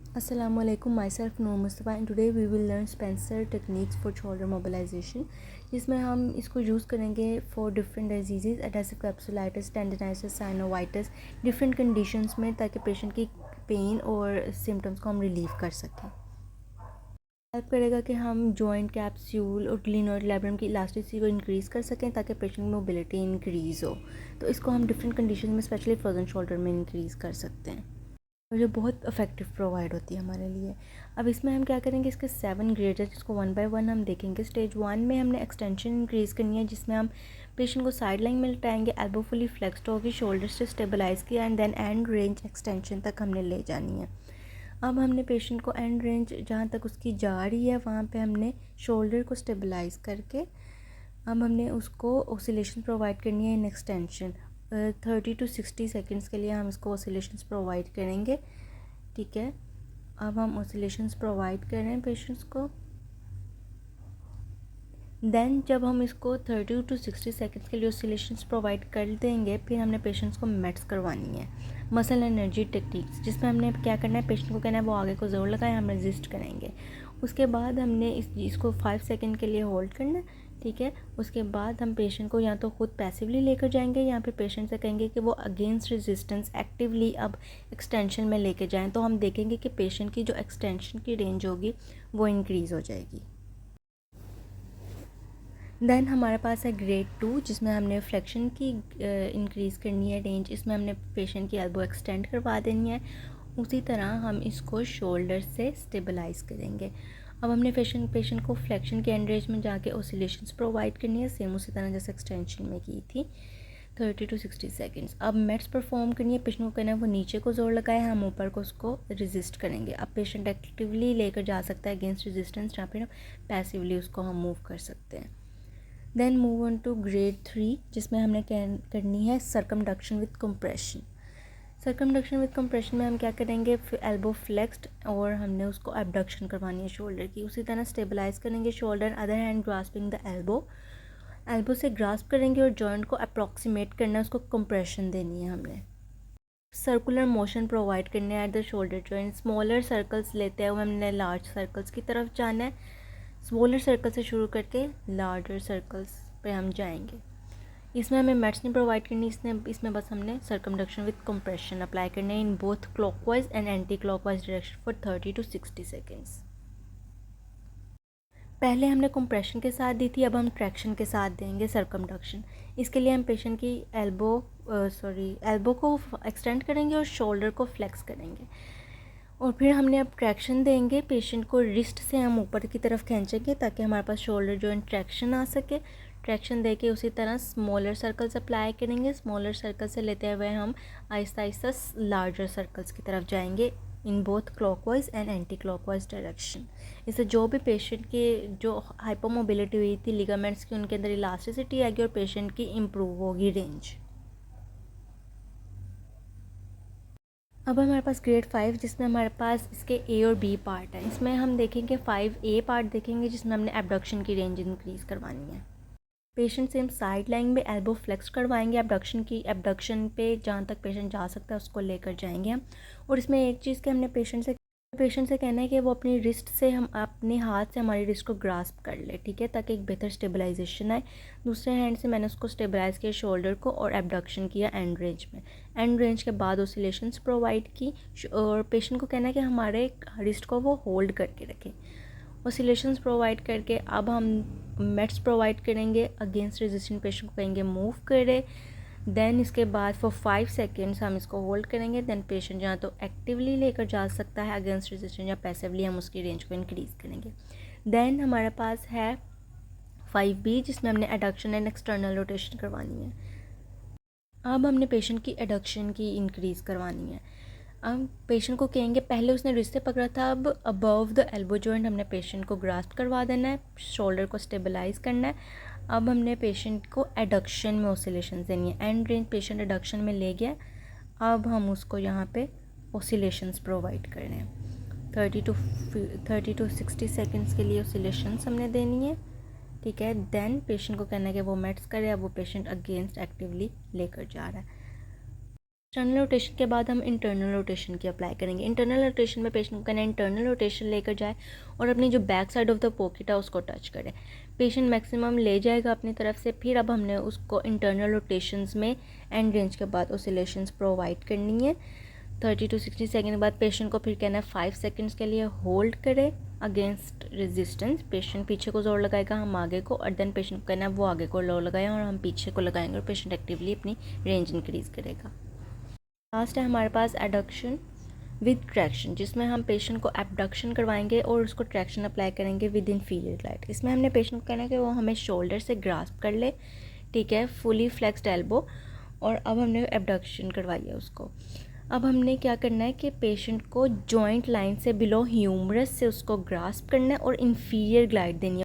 Assalamualaikum, myself Noor Mustafa and today we will learn Spencer techniques for shoulder mobilization, जिसमें हम इसको use करेंगे for different disease adhesive capsulitis, tendinitis, synovitis, different conditions में, ताकि patient की pen और symptoms को हम रिलीव कर सकें। हेल्प करेगा कि हम जॉइंट कैप्सूल और ग्लिनोइड लैब्रम की इलास्टिसिटी को इंक्रीज़ कर सकें ताकि पेशेंट की मोबिलिटी इंक्रीज़ हो। तो इसको हम डिफरेंट कंडीशन में स्पेशली फ्रोजन शोल्डर में इंक्रीज़ कर सकते हैं और जो बहुत इफ़ेक्टिव प्रोवाइड होती है हमारे लिए। अब इसमें हम क्या करेंगे, इसके 7 ग्रेड्स हैं जिसको 1 बाय 1 हम देखेंगे। स्टेज 1 में हमने एक्सटेंशन इंक्रीज़ करनी है, जिसमें हम पेशेंट को साइड लाइन में लटाएंगे, एल्बो फुली फ्लेक्स्ड होगी, शोल्डर से स्टेबलाइज़ किया and then end range extension तक हमने ले जानी है। अब हमने पेशेंट को एंड रेंज जहाँ तक उसकी जा रही है वहाँ पे हमने शोल्डर को स्टेबलाइज़ करके अब हमने उसको ऑसिलेशन प्रोवाइड करनी है इन एक्सटेंशन। 30 to 60 सेकेंड्स के लिए हम इसको ऑसिलेशंस प्रोवाइड करेंगे। ठीक है, अब हम ऑसिलेशंस प्रोवाइड कर रहे हैं पेशेंट्स को। देन जब हम इसको 30 to 60 सेकेंड्स के लिए ऑसिलेशंस प्रोवाइड कर देंगे, फिर हमने पेशेंट्स को मेट्स करवानी है, मसल एनर्जी टेक्निक्स, जिसमें हमने क्या करना है, पेशेंट को कहना है वो आगे को ज़ोर लगाए, हम रेजिस्ट करेंगे। उसके बाद हमने इसको 5 सेकेंड के लिए होल्ड करना है। ठीक है, उसके बाद हम पेशेंट को या तो खुद पैसिवली लेकर जाएंगे या फिर पेशेंट से कहेंगे कि वो अगेंस्ट रेजिस्टेंस एक्टिवली अब एक्सटेंशन में लेके जाएं, तो हम देखेंगे कि पेशेंट की जो एक्सटेंशन की रेंज होगी वो इंक्रीज़ हो जाएगी। देन हमारे पास है ग्रेड 2, जिसमें हमने फ्लेक्शन की इंक्रीज़ करनी है रेंज। इसमें हमने पेशेंट की एल्बो एक्सटेंड करवा देनी है। उसी तरह हम इसको शोल्डर से स्टेबलाइज़ करेंगे। अब हमने पेशेंट को फ्लेक्शन के एंड रेंज में जाके ऑसिलेशंस प्रोवाइड करनी है, सेम उसी तरह जैसे एक्सटेंशन में की थी, 30 to 60 सेकेंड्स। अब मेट्स परफॉर्म करनी है, पेशेंट को कहना है वो नीचे को जोर लगाए, हम ऊपर को उसको रेजिस्ट करेंगे। अब पेशेंट एक्टिवली लेकर जा सकता है अगेंस्ट रेजिस्टेंस, या फिर पैसिवली उसको हम मूव कर सकते हैं। Then move on to grade 3, जिसमें हमने करनी है circumduction with compression. Circumduction with compression में हम क्या करेंगे, एल्बो फ्लेक्स्ड और हमने उसको एबडक्शन करवानी है शोल्डर की। उसी तरह स्टेबलाइज करेंगे shoulder, other hand grasping the elbow से ग्रास्प करेंगे और जॉइंट को अप्रॉक्सीमेट करना है, उसको कंप्रेशन देनी है हमने। सर्कुलर मोशन प्रोवाइड करने हैं at the shoulder joint. Smaller circles लेते हैं, हमने लार्ज सर्कल्स की तरफ जाना है। स्मॉलर सर्कल से शुरू करके लार्जर सर्कल्स पे हम जाएंगे। इसमें हमें मेट्स नहीं प्रोवाइड करनी, इसमें बस हमने सर्कमडक्शन विद कंप्रेशन अप्लाई करने हैं in both clockwise and anti clockwise direction for 30 to 60 seconds. पहले हमने कंप्रेशन के साथ दी थी, अब हम ट्रैक्शन के साथ देंगे सर्कमडक्शन। इसके लिए हम पेशेंट की एल्बो को एक्सटेंड करेंगे और शोल्डर को फ्लेक्स करेंगे, और फिर हमने अब ट्रैक्शन देंगे। पेशेंट को रिस्ट से हम ऊपर की तरफ खींचेंगे ताकि हमारे पास शोल्डर जॉइंट ट्रैक्शन आ सके। ट्रैक्शन देके उसी तरह स्मॉलर सर्कल्स अप्लाई करेंगे। स्मॉलर सर्कल से लेते हुए हम आहिस्ता आहिस्ता लार्जर सर्कल्स की तरफ जाएंगे in both clockwise and anti clockwise direction. इससे जो भी पेशेंट के जो हाइपोमोबिलिटी हुई थी लिगामेंट्स की, उनके अंदर इलास्टिसिटी आएगी और पेशेंट की इम्प्रूव होगी रेंज। अब हमारे पास ग्रेड 5, जिसमें हमारे पास इसके ए और बी पार्ट है। इसमें हम देखेंगे 5A पार्ट देखेंगे, जिसमें हमने एबडक्शन की रेंज इंक्रीज़ करवानी है। पेशेंट से हम साइड लाइन में एल्बो फ्लेक्स करवाएंगे, एबडक्शन पे जहाँ तक पेशेंट जा सकता है उसको लेकर जाएंगे हम। और इसमें एक चीज़ कि हमने पेशेंट से कहना है कि वो अपनी रिस्ट से, हम अपने हाथ से हमारी रिस्ट को ग्रास्प कर ले, ठीक है, ताकि एक बेहतर स्टेबलाइजेशन आए। दूसरे हैंड से मैंने उसको स्टेबलाइज़ किया शोल्डर को और एबडक्शन किया एंड रेंज में। एंड रेंज के बाद ऑसिलेशंस प्रोवाइड की और पेशेंट को कहना है कि हमारे रिस्ट को वो होल्ड करके रखें। ऑसिलेशंस प्रोवाइड करके अब हम मेट्स प्रोवाइड करेंगे अगेंस्ट रेजिस्टेंट, पेशेंट को कहेंगे मूव करे। देन इसके बाद फॉर 5 सेकेंड्स हम इसको होल्ड करेंगे। देन पेशेंट जहाँ तो एक्टिवली लेकर जा सकता है अगेंस्ट रेजिस्टेंस, या पैसिवली हम उसकी रेंज को इंक्रीज़ करेंगे। देन हमारे पास है 5B, जिसमें हमने एडक्शन एंड एक्सटर्नल रोटेशन करवानी है। अब हमने पेशेंट की एडक्शन की इंक्रीज़ करवानी है। अब पेशेंट को कहेंगे, पहले उसने रिस्ट से पकड़ा था, अब अबव द एल्बो जॉइंट हमने पेशेंट को ग्रास्प करवा देना है, शोल्डर को स्टेबलाइज करना है। अब हमने पेशेंट को एडक्शन में ऑसिलेशन देनी है। एंड रेंज पेशेंट एडक्शन में ले गया, अब हम उसको यहाँ पे ऑसिलेशंस प्रोवाइड कर रहे हैं। 30 to 60 सेकेंड्स के लिए ऑसिलेशंस हमने देनी है, ठीक है। देन पेशेंट को कहना है कि वो मेट्स करे, अब वो पेशेंट अगेंस्ट एक्टिवली लेकर जा रहा है। एक्सटर्नल रोटेशन के बाद हम इंटरनल रोटेशन की अप्लाई करेंगे। इंटरनल रोटेशन में पेशेंट को कहना है इंटरनल रोटेशन लेकर जाए और अपनी जो back side of the pocket है उसको टच करे। पेशेंट मैक्सिमम ले जाएगा अपनी तरफ से, फिर अब हमने उसको इंटरनल रोटेशंस में एंड रेंज के बाद ऑसिलेशंस प्रोवाइड करनी है। 30 to 60 सेकेंड के बाद पेशेंट को फिर कहना है 5 सेकेंड्स के लिए होल्ड करे अगेंस्ट रेजिस्टेंस। पेशेंट पीछे को जोर लगाएगा, हम आगे को, और देन पेशेंट को कहना है वो आगे को जोर लगाए और हम पीछे को लगाएंगे और पेशेंट एक्टिवली अपनी रेंज इंक्रीज़ करेगा। लास्ट है हमारे पास एडक्शन विद ट्रैक्शन, जिसमें हम पेशेंट को एबडक्शन करवाएंगे और उसको ट्रैक्शन अप्लाई करेंगे विद इंफीरियर ग्लाइड। इसमें हमने पेशेंट को कहना है कि वो हमें शोल्डर से ग्रास्प कर ले, ठीक है, फुली फ्लेक्स्ड एल्बो, और अब हमने एबडक्शन करवाई है उसको। अब हमने क्या करना है कि पेशेंट को जॉइंट लाइन से बिलो ह्यूमरस से उसको ग्रास्प करना है और इंफीरियर ग्लाइड देनी है।